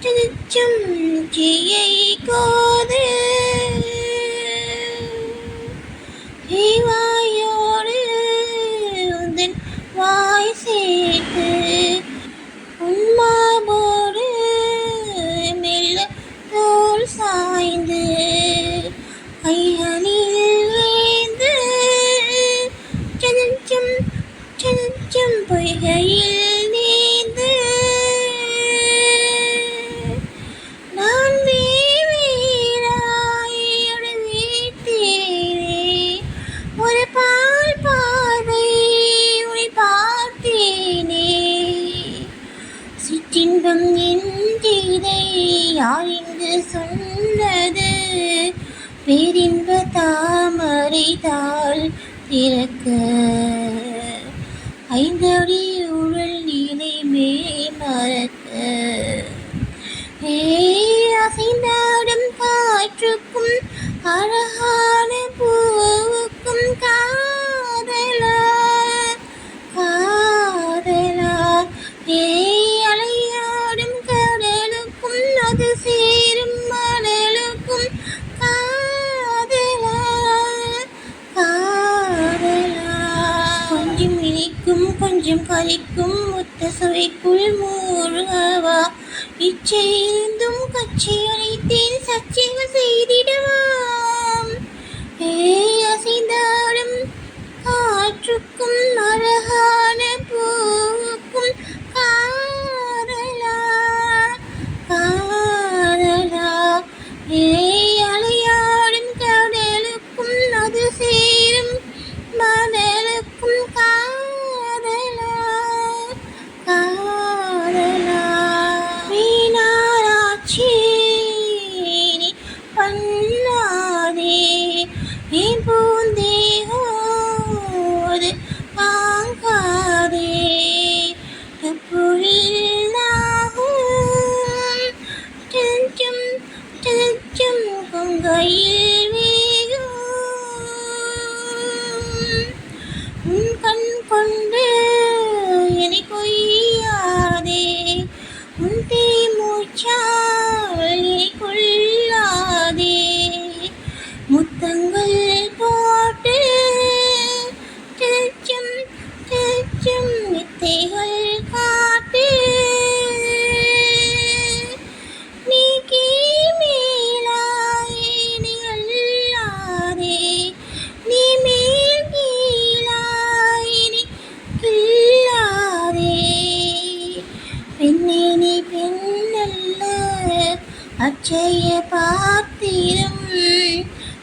திருச்சும் ஜியை கோது வாயோடு உந்தன் வாய் சேர்த்து உன்மாவோடு மெல்ல தோல் சாய்ந்து கைகளில் ஏந்து சனச்சம் சனச்சம் பொய்கையில் நீந்து நான் வேறாயோடு வீட்டேனே ஒரு பால் பார்வை உன்னை பார்த்தேனே சிற்றின்பம் என்றதை யார் இங்கு சொன்னது பேரின்ப தாமரை தாள் திறக்க ஐந்தடி உழல் நீலை மேல் மறக்க அசைந்தாடும் காற்றுக்கும் அழகான பூவுக்கும் காதலா காதலா அலையாடும் கடலுக்கும் அது சேரும் மணலுக்கும் காதலா காதலா கொஞ்சம் இனிக்கும் கொஞ்சம் கரிக்கும் முத்த சுவைக்குள் மூழ்கவா இச்சையிருந்தும் கட்சி அழைத்தேன் சர்ச்சைகள் செய்திடவாம் அசைந்தாடும் காற்றுக்கும் அழகான பூவுக்கும் காதலா காதலா அலையாடும் கடலுக்கும் அது சேரும் மணலுக்கும் காதலா காதலா வீணாராட்சி நீ பண்ணாதே என் பூந்தேகோது வாங்காதே பொழிலாகும் சஞ்சம் சஞ்சம் கொங்கையில் வேகும் உன் கண் கொண்டு என்னை கொய்யாதே உன் மூச்சால் என்னை கொள்ளாதே முத்தங்கள் போட்டு திருச்சம் திருச்சம் வித்தைகள் காட்டு நீ கீழாயே நீ அல்லாதே நீ மேல் கீழாயே நீ கில்லாதே பெண்ணே நீ பெண்ணல்ல அச்சய பாத்திரம்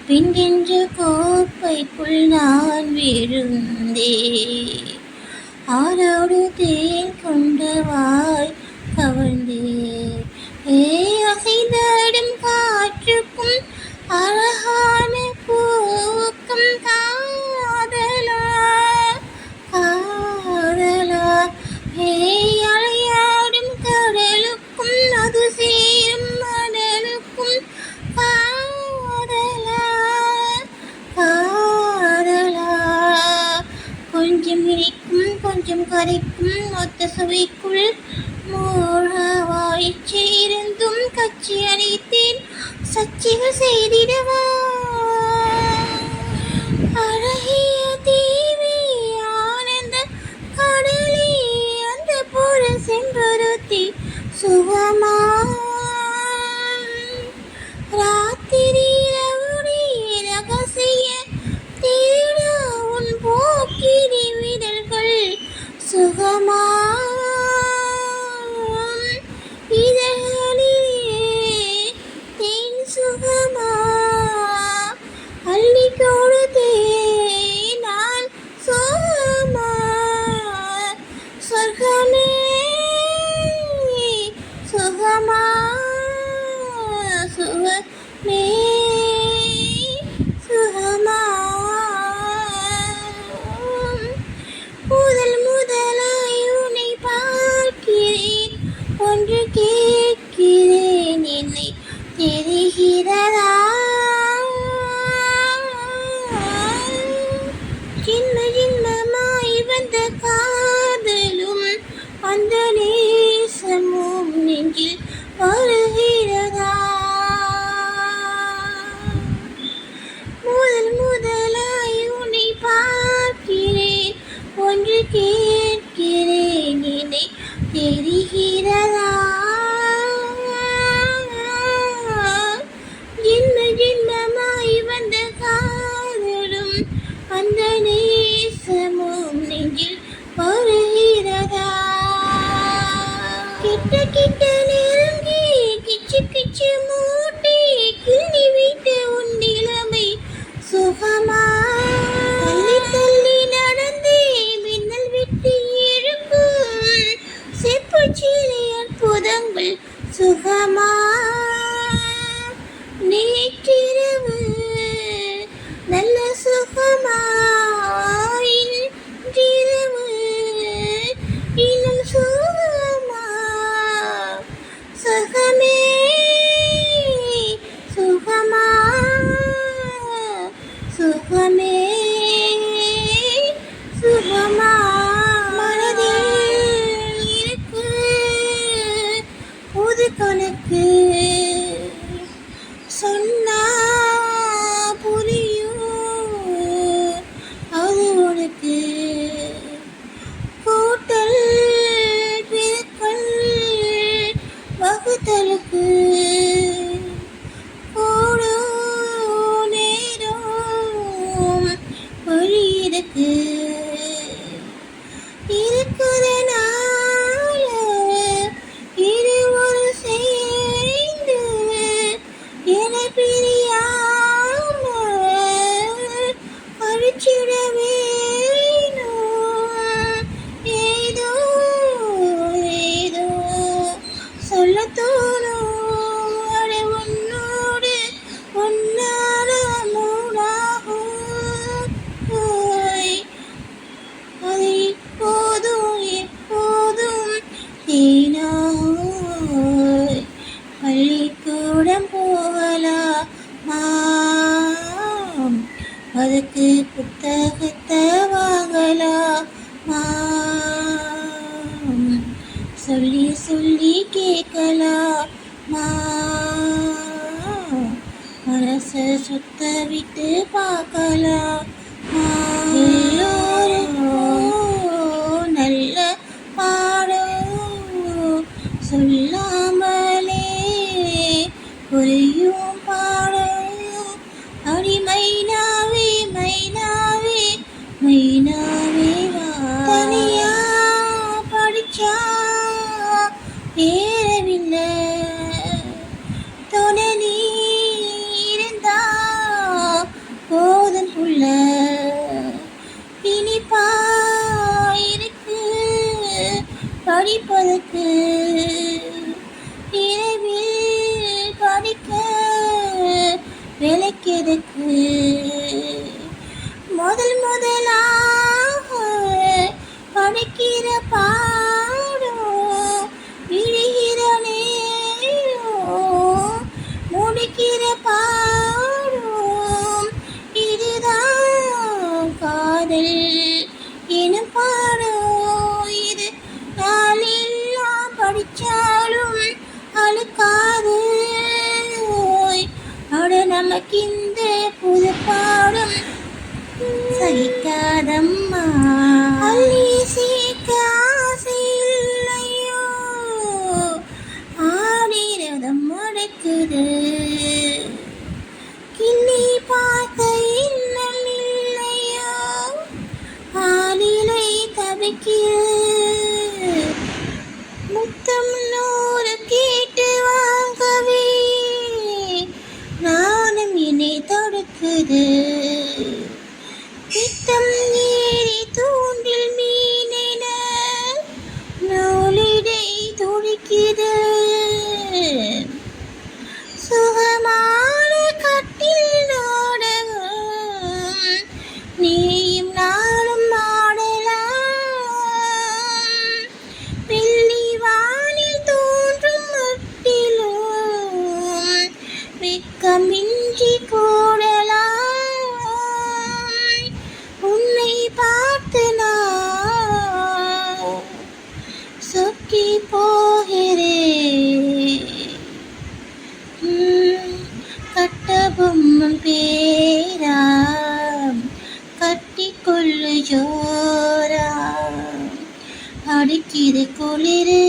பின்கின்ற கோப்பைக்குள் நான் விழுந்தே ஆரோடு தேன் கொண்ட வாய் கவர்ந்தே அசைந்தாடும் காற்றுக்கும் அழகான பூவுக்கும் காதலா காதலா அலையாடும் கடலுக்கும் அது சேரும் மணலுக்கும் காதலா காதலா கொஞ்சம் இனிக்கும் கொஞ்சம் கரைக்கும் ஒத்த சுவைக்குள் மூழ்கவாய் சேர்ந்தும் கட்சி அணைத்தேன் சர்ச்சைகள் செய்திடவா அழகிய தீவி ஆனந்த கடலே அந்த புற செம்பருத்தி சுகமா ராத்திரி ரகசிய தேட உன் போக்கிரி விதழ்கள் சுகமா இதழ்களிலே தேன் சுகமா அள்ளி கொடுத்தே நான் சுகமா சொர்க்கமே சுகமா வருகிறதா? ஜின்ம ஜின்மமாய் வந்த காதலும் அந்த நேசமும் நெஞ்சில் வருகிறதா? கிட்ட கிட்ட நெருங்கி கிச்சு கிச்சு மூட்டி கிள்ளி விட்டு உன் நிலைமை சுகமா? தள்ளி தள்ளி நடந்தே மின்னல் விட்டு எழுப்பும் செப்புச்சிலை அற்புதங்கள் சுகமா? நேற்றிரவு நல்ல சுகமா? இன்றிரவு இன்னும் சுகமா? சுகமே சுகமா? சுகமே சுகமா? மனதில் இருக்கு புது கணக்கு, சொன்னா புரியும் அது உனக்கு. கூட்டல் பெருக்கல் வகுத்தலுக்கு கூடும் நேரம் வழி இருக்கு. இருக்குதனால இருவரு சேர்ந்து என பிரியாம அழிச்சிட வேணும். ஏதோ ஏதோ சொல்ல தோணும். அட உன்னோடு உன்னால மூடாகும் போய் அது இப்போதும் எப்போதும் தேனாய். பள்ளிக்கூடம் போகலாமா? அதுக்கு புத்தகத்தை வாங்கலாமா? சொல்லி சொல்லி கேட்கலாமா? மனச சுத்த விட்டு பார்க்கலாமா? எல்லோருக்கும் நல்ல பாடம் சொல்லாமலே புரியும் பாடம். அடி மைனாவே மைனாவே மைனாவே வா. தனியா படிச்சா ஏறவில்லை, துணை நீ இருந்தா போதும் புள்ள. இனிப்பா இருக்கு படிப்பதற்கு, இரவில் படிக்க விளக்கெதுக்கு. முதலாக படிக்கிற பாடம் விழுகிற நேரம் முடிக்கிற பாடம். இதுதான் காதல் எனும் பாடம். இது நாளெல்லாம் படிச்சாலும் அழுக்காது. அட நமக்கு இந்த புது பாடம் சகிக்காதம்மா. அள்ளி சீக்க ஆசை இல்லையோ, ஆடிரதம் அடைக்குது. கிள்ளி பார்க்க இன்னும் இல்லையோ, ஆளிலை தவிக்கிறது. முத்தம் நூறு கேட்டு வாங்கவே நானும் என்னை தடுக்குது. பித்தம் ஏறி தூண்டில் மீனென நூலிடை துடிக்குது. சுகமான கட்டில் நாடகம் நீயும் நாளும் ஆடலாம். வெள்ளி வானில் தோன்றும் மட்டிலும் வெக்கமின்றி கூடலாம். உன்னை பார்த்து நான் சொக்கி போகிறேன். கட்டபொம்மன் பேரா கட்டிக்கொள்ளு ஜோரா, அடிக்கிது குளிரு